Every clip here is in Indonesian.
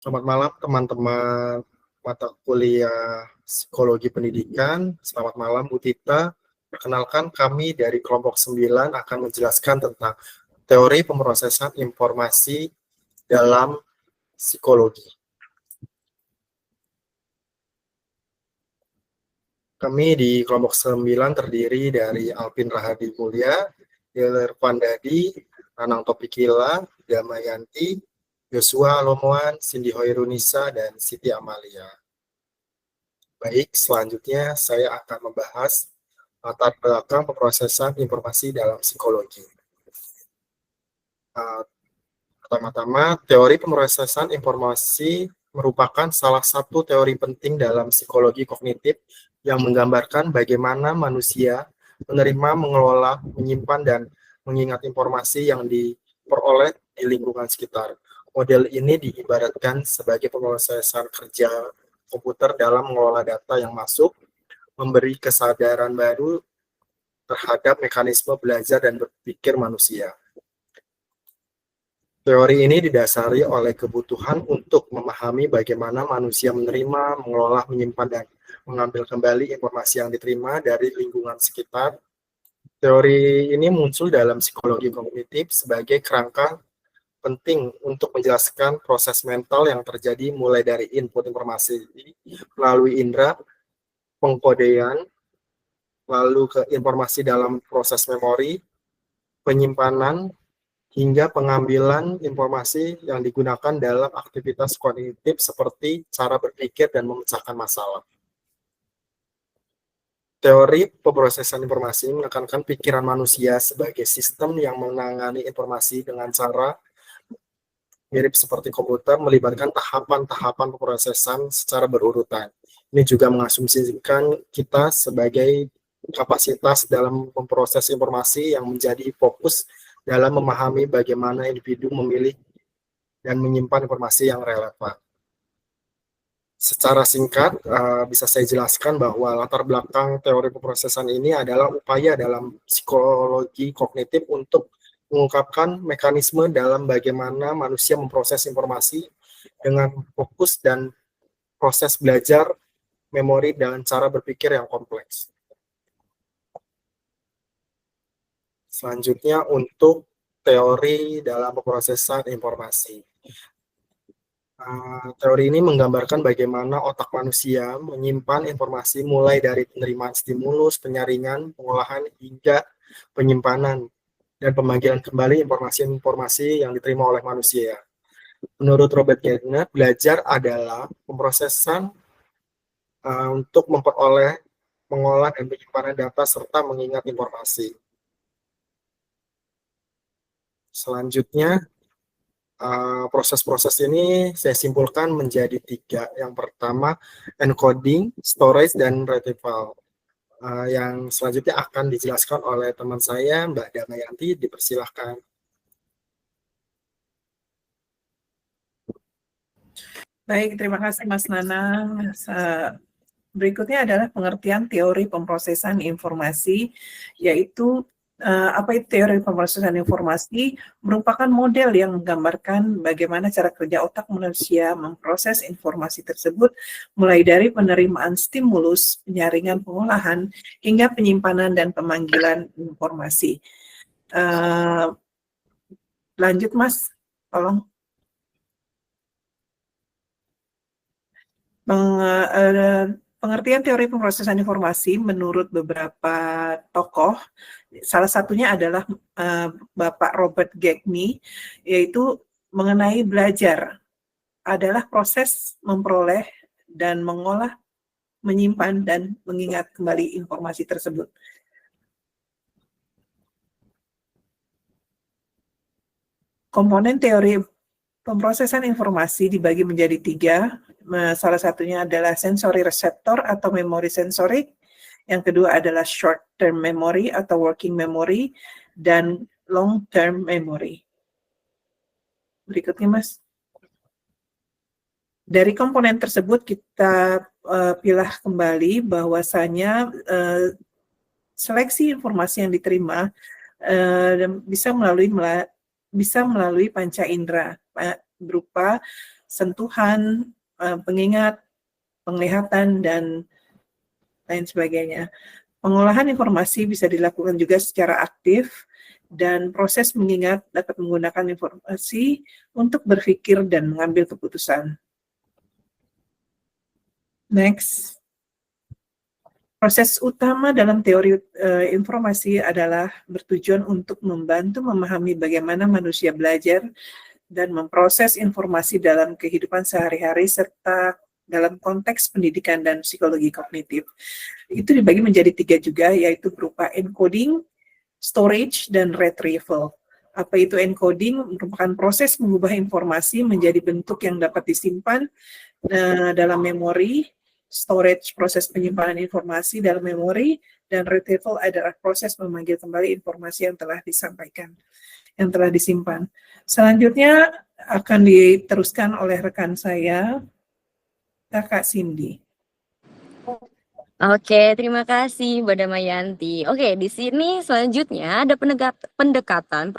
Selamat malam teman-teman mata kuliah Psikologi Pendidikan. Selamat malam Bu Tita. Perkenalkan kami dari kelompok 9 akan menjelaskan tentang teori pemrosesan informasi dalam psikologi. Kami di kelompok 9 terdiri dari Alvin Rahadi Mulya, Yeler Pandadi, Anang Topikila, Damayanti, Joshua Alomoan, Cindy Hoirunisa, dan Siti Amalia. Baik, selanjutnya saya akan membahas latar belakang pemrosesan informasi dalam psikologi. Uh, Pertama-tama, teori pemrosesan informasi merupakan salah satu teori penting dalam psikologi kognitif yang menggambarkan bagaimana manusia menerima, mengelola, menyimpan, dan mengingat informasi yang diperoleh di lingkungan sekitar. Model ini diibaratkan sebagai pemrosesan kerja komputer dalam mengelola data yang masuk, memberi kesadaran baru terhadap mekanisme belajar dan berpikir manusia. Teori ini didasari oleh kebutuhan untuk memahami bagaimana manusia menerima, mengelola, menyimpan, dan mengambil kembali informasi yang diterima dari lingkungan sekitar. Teori ini muncul dalam psikologi kognitif sebagai kerangka penting untuk menjelaskan proses mental yang terjadi mulai dari input informasi melalui indera, pengkodean, lalu ke informasi dalam proses memori, penyimpanan, hingga pengambilan informasi yang digunakan dalam aktivitas kognitif seperti cara berpikir dan memecahkan masalah. Teori pemrosesan informasi menekankan pikiran manusia sebagai sistem yang menangani informasi dengan cara mirip seperti komputer, melibatkan tahapan-tahapan pemrosesan secara berurutan. Ini juga mengasumsikan kita sebagai kapasitas dalam memproses informasi yang menjadi fokus dalam memahami bagaimana individu memilih dan menyimpan informasi yang relevan. Secara singkat, bisa saya jelaskan bahwa latar belakang teori pemrosesan ini adalah upaya dalam psikologi kognitif untuk mengungkapkan mekanisme dalam bagaimana manusia memproses informasi dengan fokus dan proses belajar memori dan cara berpikir yang kompleks. Selanjutnya untuk teori dalam pemrosesan informasi. Teori ini menggambarkan bagaimana otak manusia menyimpan informasi mulai dari penerimaan stimulus, penyaringan, pengolahan, hingga penyimpanan dan pemanggilan kembali informasi-informasi yang diterima oleh manusia. Menurut Robert Gardner, belajar adalah pemrosesan untuk memperoleh, mengolah, dan penyimpanan data serta mengingat informasi. Selanjutnya, proses-proses ini saya simpulkan menjadi 3. Yang pertama, encoding, storage, dan retrieval. Yang selanjutnya akan dijelaskan oleh teman saya, Mbak Damayanti. Dipersilahkan. Baik, terima kasih Mas Nanang. Berikutnya adalah pengertian teori pemrosesan informasi, yaitu apa itu teori pemrosesan informasi? Merupakan model yang menggambarkan bagaimana cara kerja otak manusia memproses informasi tersebut, mulai dari penerimaan stimulus, penyaringan, pengolahan, hingga penyimpanan dan pemanggilan informasi. Lanjut Mas, tolong. Pengertian teori pemrosesan informasi menurut beberapa tokoh, salah satunya adalah Bapak Robert Gagne, yaitu mengenai belajar adalah proses memperoleh dan mengolah, menyimpan, dan mengingat kembali informasi tersebut. Komponen teori pemrosesan informasi dibagi menjadi 3. Salah satunya adalah sensory receptor atau memori sensorik. Yang kedua adalah short term memory atau working memory, dan long term memory. Berikutnya Mas. Dari komponen tersebut kita pilah kembali bahwasanya seleksi informasi yang diterima bisa melalui panca indera berupa sentuhan, pengingat, penglihatan, dan lain sebagainya. Pengolahan informasi bisa dilakukan juga secara aktif, dan proses mengingat dapat menggunakan informasi untuk berpikir dan mengambil keputusan. Next. Proses utama dalam teori informasi adalah bertujuan untuk membantu memahami bagaimana manusia belajar dan memproses informasi dalam kehidupan sehari-hari serta dalam konteks pendidikan dan psikologi kognitif. Itu dibagi menjadi 3 juga, yaitu berupa encoding, storage, dan retrieval. Apa itu encoding? Merupakan proses mengubah informasi menjadi bentuk yang dapat disimpan dalam memori. Storage, proses penyimpanan informasi dalam memori, dan retrieval adalah proses memanggil kembali informasi yang telah disampaikan, yang telah disimpan. Selanjutnya akan diteruskan oleh rekan saya, Kakak Cindy. Oke, terima kasih Mbak Damayanti. Oke, di sini selanjutnya ada pendekatan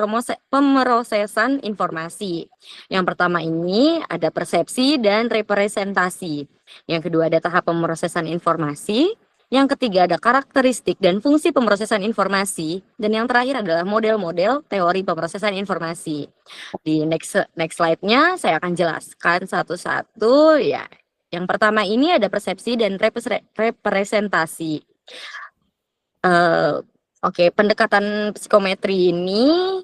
pemrosesan informasi. Yang pertama ini ada persepsi dan representasi. Yang kedua ada tahap pemrosesan informasi. Yang ketiga ada karakteristik dan fungsi pemrosesan informasi. Dan yang terakhir adalah model-model teori pemrosesan informasi. Di next slide-nya saya akan jelaskan satu-satu ya. Yang pertama ini ada persepsi dan representasi. Oke, pendekatan psikometri ini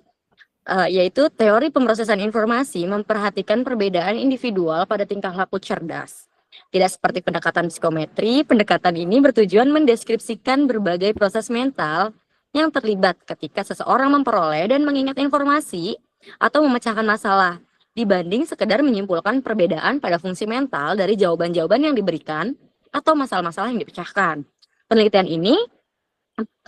yaitu teori pemrosesan informasi memperhatikan perbedaan individual pada tingkah laku cerdas. Tidak seperti pendekatan psikometri, pendekatan ini bertujuan mendeskripsikan berbagai proses mental yang terlibat ketika seseorang memperoleh dan mengingat informasi atau memecahkan masalah, dibanding sekedar menyimpulkan perbedaan pada fungsi mental dari jawaban-jawaban yang diberikan atau masalah-masalah yang dipecahkan. Penelitian ini,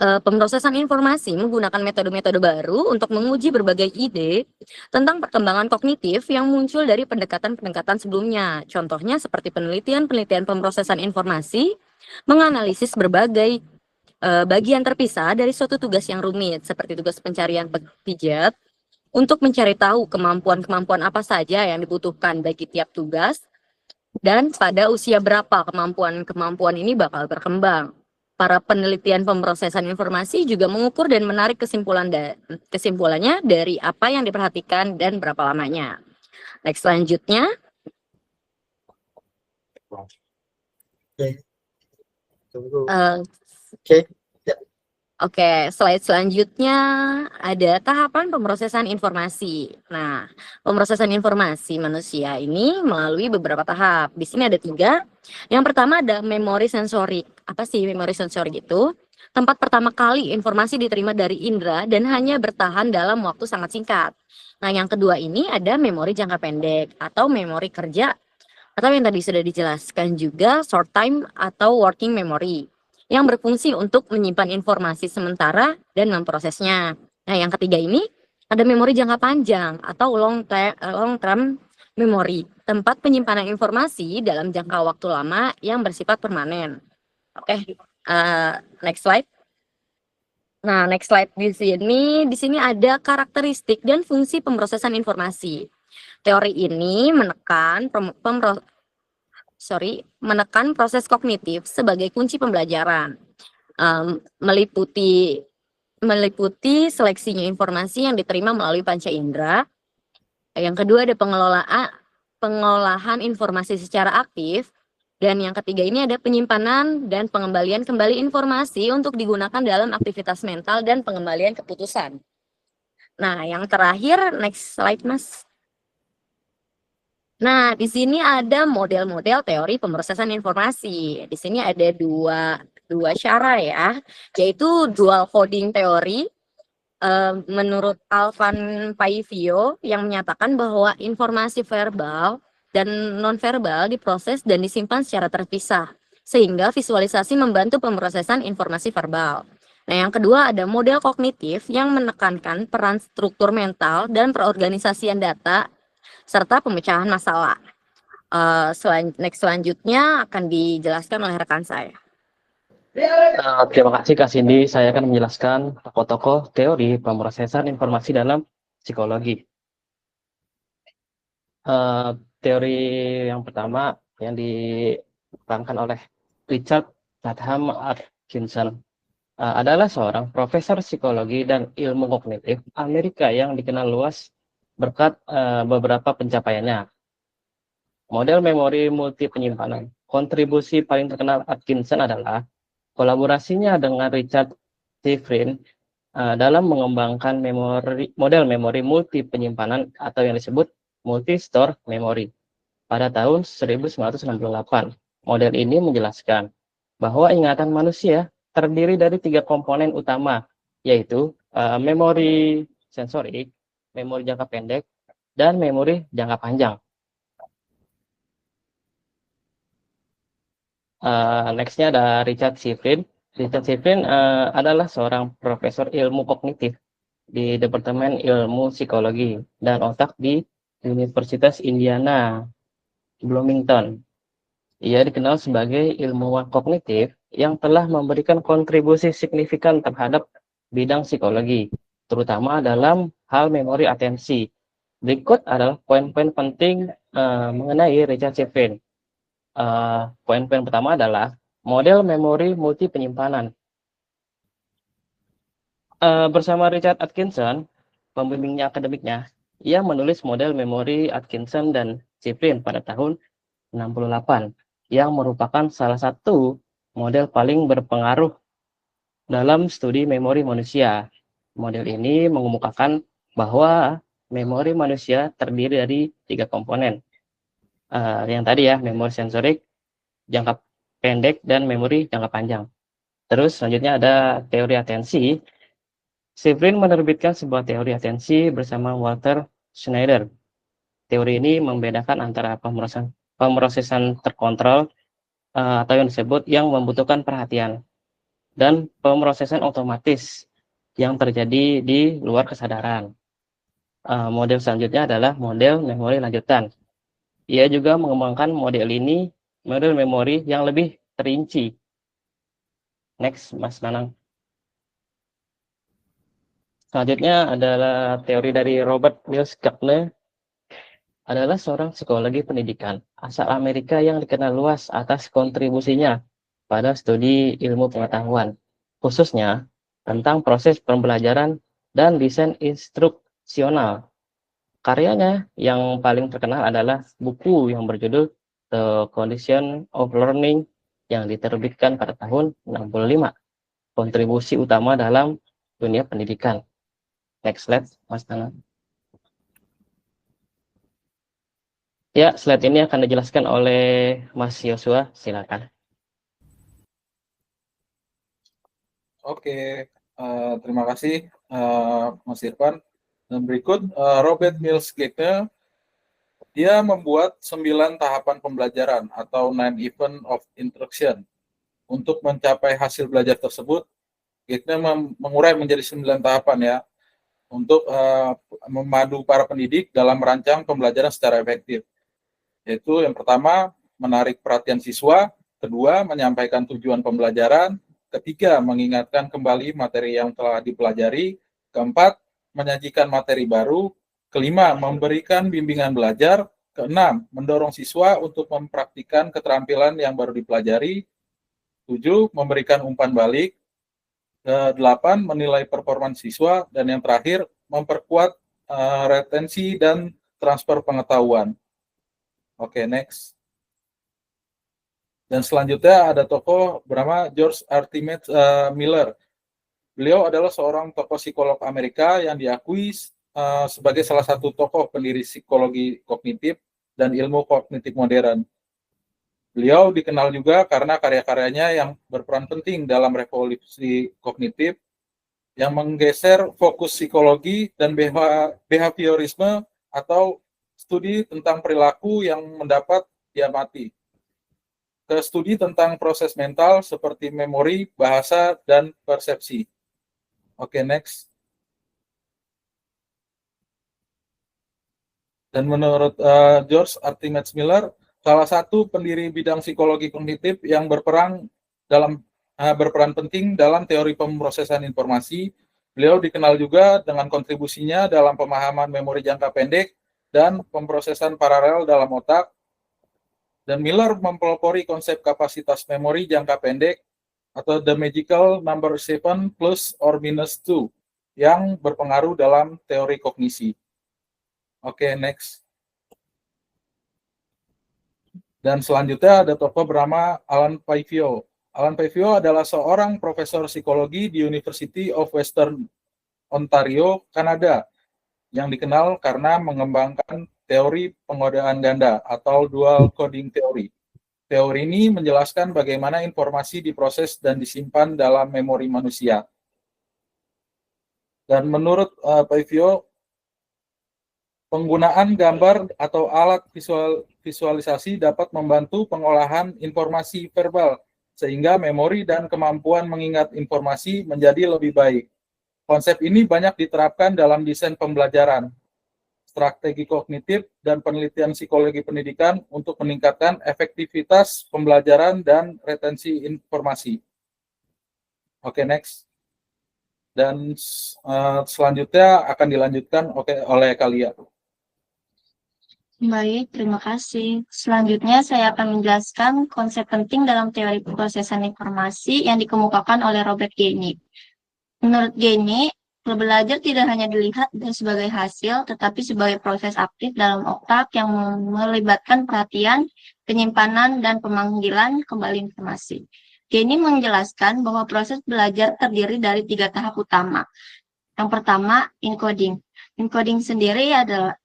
pemrosesan informasi menggunakan metode-metode baru untuk menguji berbagai ide tentang perkembangan kognitif yang muncul dari pendekatan-pendekatan sebelumnya. Contohnya seperti penelitian-penelitian pemrosesan informasi, menganalisis berbagai bagian terpisah dari suatu tugas yang rumit, seperti tugas pencarian pijat, untuk mencari tahu kemampuan-kemampuan apa saja yang dibutuhkan bagi tiap tugas, dan pada usia berapa kemampuan-kemampuan ini bakal berkembang. Para penelitian pemrosesan informasi juga mengukur dan menarik kesimpulannya dari apa yang diperhatikan dan berapa lamanya. Next selanjutnya. Oke, slide selanjutnya ada tahapan pemrosesan informasi. Nah, pemrosesan informasi manusia ini melalui beberapa tahap. Di sini ada 3. Yang pertama ada memori sensorik. Apa sih memori sensorik itu? Tempat pertama kali informasi diterima dari indera dan hanya bertahan dalam waktu sangat singkat. Nah, yang kedua ini ada memori jangka pendek atau memori kerja, atau yang tadi sudah dijelaskan juga short time atau working memory, yang berfungsi untuk menyimpan informasi sementara dan memprosesnya. Nah, yang ketiga ini ada memori jangka panjang atau long term memory, tempat penyimpanan informasi dalam jangka waktu lama yang bersifat permanen. Oke, next slide. Nah, next slide di sini ada karakteristik dan fungsi pemrosesan informasi. Teori ini menekan proses kognitif sebagai kunci pembelajaran, meliputi seleksinya informasi yang diterima melalui panca indera. Yang kedua ada pengolahan informasi secara aktif, dan yang ketiga ini ada penyimpanan dan pengembalian kembali informasi untuk digunakan dalam aktivitas mental dan pengembalian keputusan. Nah, yang terakhir, next slide Mas. Nah, di sini ada model-model teori pemrosesan informasi. Di sini ada dua cara ya, yaitu dual coding teori. Menurut Alvan Paivio yang menyatakan bahwa informasi verbal dan non-verbal diproses dan disimpan secara terpisah, sehingga visualisasi membantu pemrosesan informasi verbal. Nah, yang kedua ada model kognitif yang menekankan peran struktur mental dan perorganisasian data serta pemecahan masalah. Next selanjutnya akan dijelaskan oleh rekan saya. Terima kasih Kak Cindy. Saya akan menjelaskan tokoh-tokoh teori pemrosesan informasi dalam psikologi. teori yang pertama yang dikembangkan oleh Richard Chatham Atkinson adalah seorang profesor psikologi dan ilmu kognitif Amerika yang dikenal luas berkat beberapa pencapaiannya. Model memori multi penyimpanan. Kontribusi paling terkenal Atkinson adalah kolaborasinya dengan Richard Shifrin dalam mengembangkan model memori multi penyimpanan atau yang disebut multi-store memory. Pada tahun 1968, model ini menjelaskan bahwa ingatan manusia terdiri dari 3 komponen utama, yaitu memori sensorik, memori jangka pendek, dan memori jangka panjang. Next-nya ada Richard Shifrin. Richard Shifrin adalah seorang profesor ilmu kognitif di Departemen Ilmu Psikologi dan Otak di Universitas Indiana, Bloomington. Ia dikenal sebagai ilmuwan kognitif yang telah memberikan kontribusi signifikan terhadap bidang psikologi, terutama dalam hal memori atensi. Berikut adalah poin-poin penting mengenai Richard Shifrin. Poin-poin pertama adalah model memori multi penyimpanan. Bersama Richard Atkinson, pembimbingnya akademiknya, ia menulis model memori Atkinson dan Shifrin pada tahun 68, yang merupakan salah satu model paling berpengaruh dalam studi memori manusia. Model ini mengemukakan bahwa memori manusia terdiri dari 3 komponen. Yang tadi ya, memori sensorik, jangka pendek, dan memori jangka panjang. Terus selanjutnya ada teori atensi. Shifrin menerbitkan sebuah teori atensi bersama Walter Schneider. Teori ini membedakan antara pemrosesan terkontrol atau yang disebut yang membutuhkan perhatian dan pemrosesan otomatis yang terjadi di luar kesadaran. Model selanjutnya adalah model memori lanjutan. Ia juga mengembangkan model memori yang lebih terinci. Next, Mas Nanang. Selanjutnya adalah teori dari Robert Mills Gardner, adalah seorang psikologi pendidikan asal Amerika yang dikenal luas atas kontribusinya pada studi ilmu pengetahuan, khususnya tentang proses pembelajaran dan desain instruksional. Karyanya yang paling terkenal adalah buku yang berjudul The Condition of Learning yang diterbitkan pada tahun 65. Kontribusi utama dalam dunia pendidikan. Next slide, Mas Nana. Ya, slide ini akan dijelaskan oleh Mas Yosua, silakan. Oke, terima kasih Mas Irfan. Dan berikut Robert Mills Gardner, dia membuat 9 tahapan pembelajaran atau 9 event of instruction. Untuk mencapai hasil belajar tersebut, Gardner mengurai menjadi 9 tahapan ya, untuk memadu para pendidik dalam merancang pembelajaran secara efektif. Yaitu yang pertama, menarik perhatian siswa, kedua, menyampaikan tujuan pembelajaran, ketiga, mengingatkan kembali materi yang telah dipelajari, keempat, menyajikan materi baru, kelima, memberikan bimbingan belajar, keenam, mendorong siswa untuk mempraktikkan keterampilan yang baru dipelajari, 7, memberikan umpan balik, 8, menilai performa siswa, dan yang terakhir, memperkuat retensi dan transfer pengetahuan. Oke, next. Dan selanjutnya ada tokoh bernama George Artemis Miller. Beliau adalah seorang tokoh psikolog Amerika yang diakui sebagai salah satu tokoh pendiri psikologi kognitif dan ilmu kognitif modern. Beliau dikenal juga karena karya-karyanya yang berperan penting dalam revolusi kognitif yang menggeser fokus psikologi dan behaviorisme atau studi tentang perilaku yang mendapat diamati ke studi tentang proses mental seperti memori, bahasa, dan persepsi. Oke, next. Dan menurut George Artemis Miller, salah satu pendiri bidang psikologi kognitif yang berperan penting dalam teori pemrosesan informasi. Beliau dikenal juga dengan kontribusinya dalam pemahaman memori jangka pendek dan pemrosesan paralel dalam otak. Dan Miller mempelopori konsep kapasitas memori jangka pendek atau the magical number 7 plus or minus 2 yang berpengaruh dalam teori kognisi. Oke, next. Dan selanjutnya ada tokoh bernama Alan Paivio. Alan Paivio adalah seorang profesor psikologi di University of Western Ontario, Kanada, yang dikenal karena mengembangkan teori pengodaan ganda atau dual coding theory. Teori ini menjelaskan bagaimana informasi diproses dan disimpan dalam memori manusia. Dan menurut Paivio, penggunaan gambar atau alat visualisasi dapat membantu pengolahan informasi verbal, sehingga memori dan kemampuan mengingat informasi menjadi lebih baik. Konsep ini banyak diterapkan dalam desain pembelajaran, strategi kognitif, dan penelitian psikologi pendidikan untuk meningkatkan efektivitas pembelajaran dan retensi informasi. Oke, next. Dan selanjutnya akan dilanjutkan oleh Kalia. Baik, terima kasih. Selanjutnya saya akan menjelaskan konsep penting dalam teori pemrosesan informasi yang dikemukakan oleh Robert Gainey. Menurut Gainey, belajar tidak hanya dilihat sebagai hasil, tetapi sebagai proses aktif dalam otak yang melibatkan perhatian, penyimpanan, dan pemanggilan kembali informasi. Gainey menjelaskan bahwa proses belajar terdiri dari 3 tahap utama. Yang pertama, encoding. Encoding sendiri adalah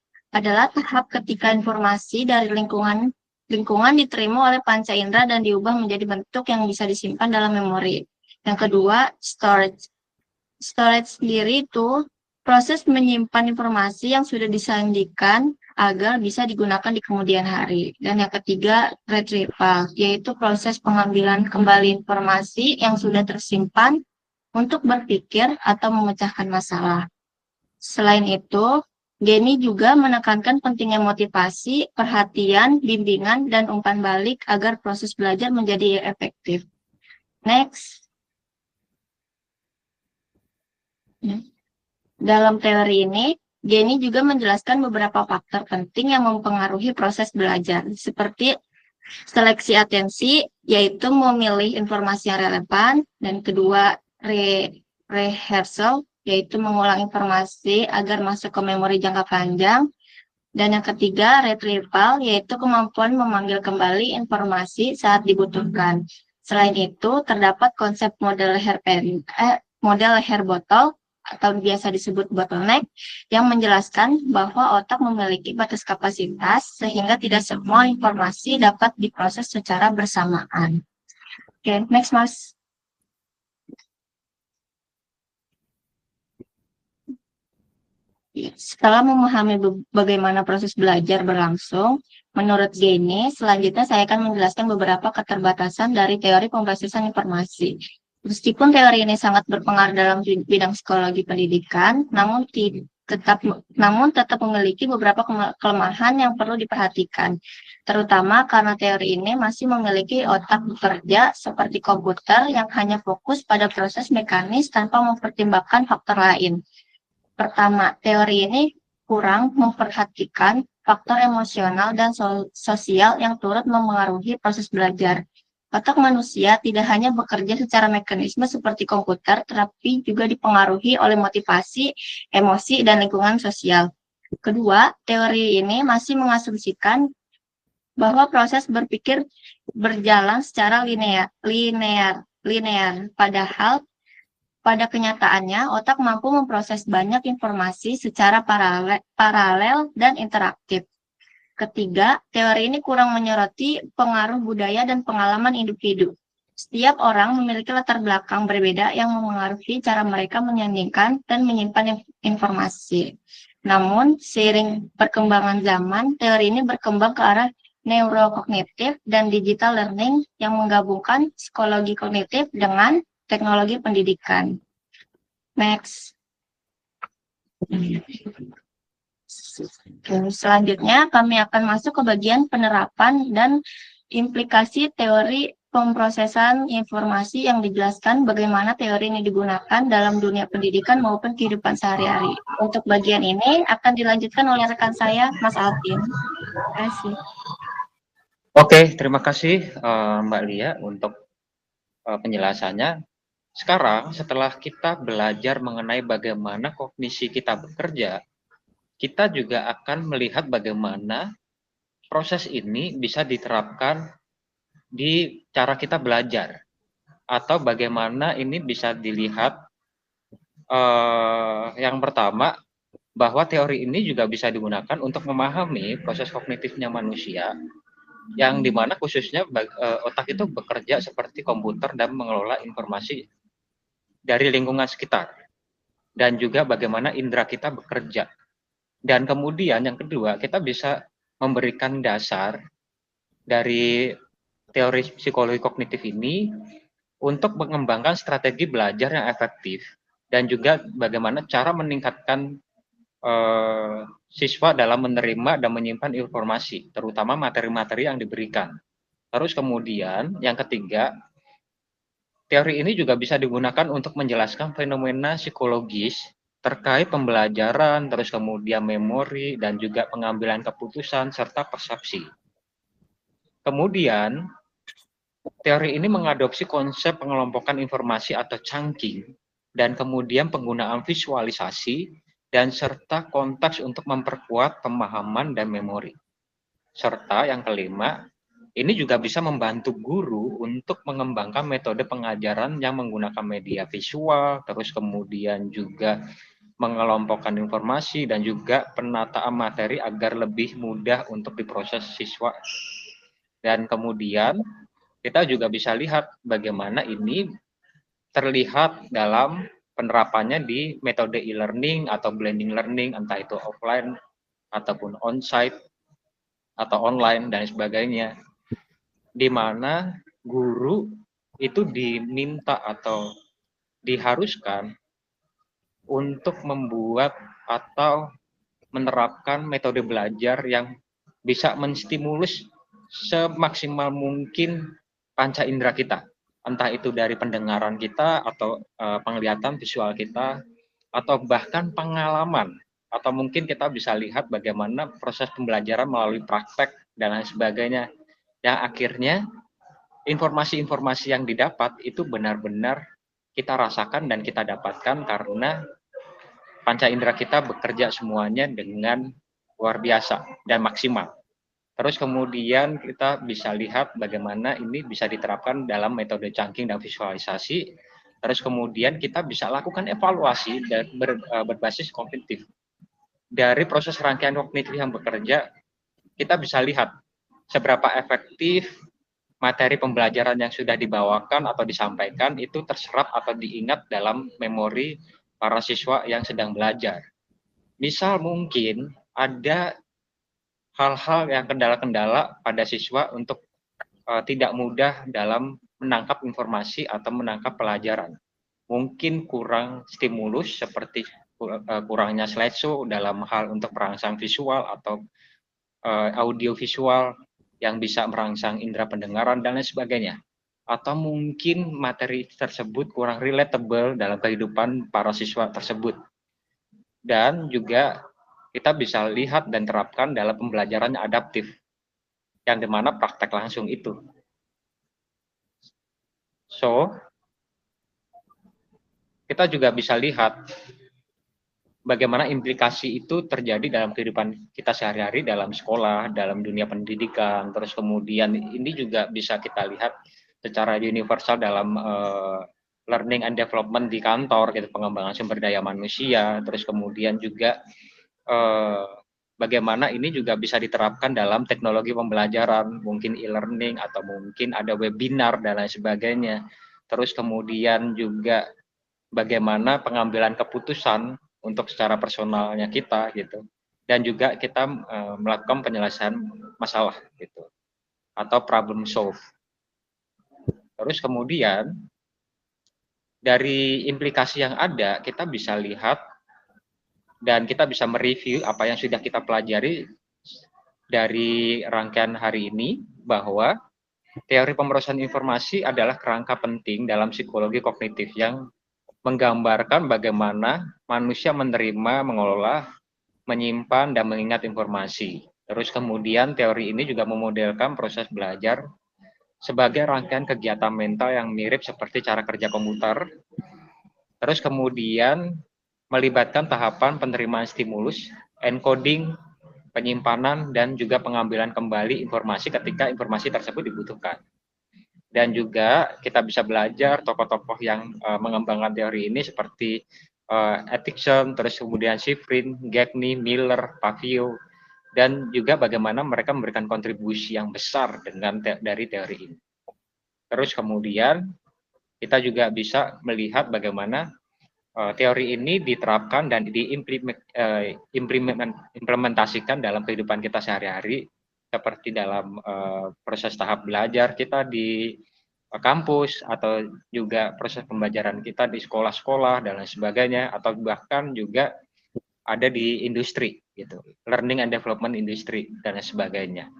tahap ketika informasi dari lingkungan diterima oleh panca indera dan diubah menjadi bentuk yang bisa disimpan dalam memori. Yang kedua, storage. Storage sendiri itu proses menyimpan informasi yang sudah disandikan agar bisa digunakan di kemudian hari. Dan yang ketiga, retrieval, yaitu proses pengambilan kembali informasi yang sudah tersimpan untuk berpikir atau memecahkan masalah. Selain itu, Gainey juga menekankan pentingnya motivasi, perhatian, bimbingan, dan umpan balik agar proses belajar menjadi efektif. Next. Dalam teori ini, Gainey juga menjelaskan beberapa faktor penting yang mempengaruhi proses belajar, seperti seleksi atensi, yaitu memilih informasi yang relevan, dan kedua, rehearsal, yaitu mengulang informasi agar masuk ke memori jangka panjang. Dan yang ketiga, retrieval, yaitu kemampuan memanggil kembali informasi saat dibutuhkan. Selain itu, terdapat konsep model hair bottle, atau biasa disebut bottleneck, yang menjelaskan bahwa otak memiliki batas kapasitas, sehingga tidak semua informasi dapat diproses secara bersamaan. Oke, next, Mas. Setelah memahami bagaimana proses belajar berlangsung, menurut Gainey, selanjutnya saya akan menjelaskan beberapa keterbatasan dari teori pemrosesan informasi. Meskipun teori ini sangat berpengaruh dalam bidang psikologi pendidikan, namun tetap memiliki beberapa kelemahan yang perlu diperhatikan, terutama karena teori ini masih memiliki otak bekerja seperti komputer yang hanya fokus pada proses mekanis tanpa mempertimbangkan faktor lain. Pertama, teori ini kurang memperhatikan faktor emosional dan sosial yang turut memengaruhi proses belajar. Otak manusia tidak hanya bekerja secara mekanisme seperti komputer, tetapi juga dipengaruhi oleh motivasi, emosi, dan lingkungan sosial. Kedua, teori ini masih mengasumsikan bahwa proses berpikir berjalan secara linear. Padahal pada kenyataannya, otak mampu memproses banyak informasi secara paralel dan interaktif. Ketiga, teori ini kurang menyoroti pengaruh budaya dan pengalaman individu. Setiap orang memiliki latar belakang berbeda yang memengaruhi cara mereka menyandingkan dan menyimpan informasi. Namun, seiring perkembangan zaman, teori ini berkembang ke arah neurokognitif dan digital learning yang menggabungkan psikologi kognitif dengan teknologi pendidikan. Next. Selanjutnya, kami akan masuk ke bagian penerapan dan implikasi teori pemrosesan informasi yang dijelaskan bagaimana teori ini digunakan dalam dunia pendidikan maupun kehidupan sehari-hari. Untuk bagian ini akan dilanjutkan oleh rekan saya, Mas Alvin. Terima kasih. Oke, terima kasih Mbak Lia untuk penjelasannya. Sekarang setelah kita belajar mengenai bagaimana kognisi kita bekerja, kita juga akan melihat bagaimana proses ini bisa diterapkan di cara kita belajar, atau bagaimana ini bisa dilihat yang pertama, bahwa teori ini juga bisa digunakan untuk memahami proses kognitifnya manusia, yang dimana khususnya otak itu bekerja seperti komputer dan mengelola informasi dari lingkungan sekitar, dan juga bagaimana indera kita bekerja. Dan kemudian yang kedua, kita bisa memberikan dasar dari teori psikologi kognitif ini untuk mengembangkan strategi belajar yang efektif, dan juga bagaimana cara meningkatkan siswa dalam menerima dan menyimpan informasi, terutama materi-materi yang diberikan. Terus kemudian yang ketiga, teori ini juga bisa digunakan untuk menjelaskan fenomena psikologis terkait pembelajaran, terus kemudian memori, dan juga pengambilan keputusan, serta persepsi. Kemudian, teori ini mengadopsi konsep pengelompokan informasi atau chunking, dan kemudian penggunaan visualisasi, dan serta konteks untuk memperkuat pemahaman dan memori. Serta yang kelima, ini juga bisa membantu guru untuk mengembangkan metode pengajaran yang menggunakan media visual, terus kemudian juga mengelompokkan informasi, dan juga penataan materi agar lebih mudah untuk diproses siswa. Dan kemudian kita juga bisa lihat bagaimana ini terlihat dalam penerapannya di metode e-learning atau blending learning, entah itu offline ataupun on-site atau online dan sebagainya, di mana guru itu diminta atau diharuskan untuk membuat atau menerapkan metode belajar yang bisa menstimulus semaksimal mungkin panca indera kita, entah itu dari pendengaran kita atau penglihatan visual kita, atau bahkan pengalaman, atau mungkin kita bisa lihat bagaimana proses pembelajaran melalui praktek dan lain sebagainya, yang akhirnya informasi-informasi yang didapat itu benar-benar kita rasakan dan kita dapatkan karena panca indera kita bekerja semuanya dengan luar biasa dan maksimal. Terus kemudian kita bisa lihat bagaimana ini bisa diterapkan dalam metode chunking dan visualisasi. Terus kemudian kita bisa lakukan evaluasi dan berbasis kognitif. Dari proses rangkaian kognitif yang bekerja, kita bisa lihat seberapa efektif materi pembelajaran yang sudah dibawakan atau disampaikan itu terserap atau diingat dalam memori para siswa yang sedang belajar. Misal mungkin ada hal-hal yang kendala-kendala pada siswa untuk tidak mudah dalam menangkap informasi atau menangkap pelajaran. Mungkin kurang stimulus seperti kurangnya slideshow dalam hal untuk merangsang visual atau audio visual yang bisa merangsang indera pendengaran dan lain sebagainya. Atau mungkin materi tersebut kurang relatable dalam kehidupan para siswa tersebut. Dan juga kita bisa lihat dan terapkan dalam pembelajaran adaptif, yang dimana praktek langsung itu. So, kita juga bisa lihat bagaimana implikasi itu terjadi dalam kehidupan kita sehari-hari, dalam sekolah, dalam dunia pendidikan. Terus kemudian ini juga bisa kita lihat secara universal dalam learning and development di kantor, gitu, pengembangan sumber daya manusia. Terus kemudian juga bagaimana ini juga bisa diterapkan dalam teknologi pembelajaran, mungkin e-learning atau mungkin ada webinar dan lain sebagainya. Terus kemudian juga bagaimana pengambilan keputusan untuk secara personalnya kita, gitu, dan juga kita melakukan penyelesaian masalah, gitu, atau problem solve. Terus kemudian dari implikasi yang ada kita bisa lihat dan kita bisa mereview apa yang sudah kita pelajari dari rangkaian hari ini, bahwa Teori pemrosesan informasi adalah kerangka penting dalam psikologi kognitif yang menggambarkan bagaimana manusia menerima, mengelola, menyimpan, dan mengingat informasi. Terus kemudian teori ini juga memodelkan proses belajar sebagai rangkaian kegiatan mental yang mirip seperti cara kerja komputer. Terus kemudian melibatkan tahapan penerimaan stimulus, encoding, penyimpanan, dan juga pengambilan kembali informasi ketika informasi tersebut dibutuhkan. Dan juga kita bisa belajar tokoh-tokoh yang mengembangkan teori ini seperti Atkinson, terus kemudian Shiffrin, Gagne, Miller, Pavio, dan juga bagaimana mereka memberikan kontribusi yang besar dari teori ini. Terus kemudian kita juga bisa melihat bagaimana teori ini diterapkan dan diimplementasikan dalam kehidupan kita sehari-hari, seperti dalam proses tahap belajar kita di kampus, atau juga proses pembelajaran kita di sekolah-sekolah dan lain sebagainya, atau bahkan juga ada di industri gitu, learning and development industry dan lain sebagainya.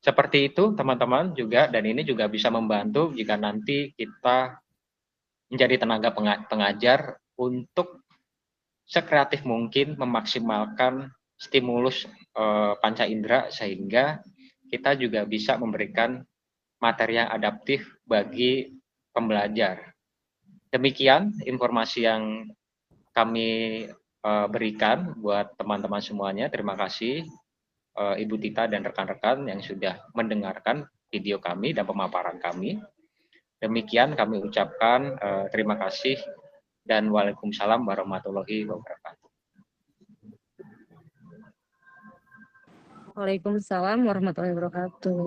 Seperti itu teman-teman juga, dan ini juga bisa membantu jika nanti kita menjadi tenaga pengajar untuk sekreatif mungkin memaksimalkan stimulus panca indera, sehingga kita juga bisa memberikan materi yang adaptif bagi pembelajar. Demikian informasi yang kami berikan buat teman-teman semuanya. Terima kasih Ibu Tita dan rekan-rekan yang sudah mendengarkan video kami dan pemaparan kami. Demikian kami ucapkan terima kasih dan waalaikumsalam warahmatullahi wabarakatuh. Waalaikumsalam warahmatullahi wabarakatuh.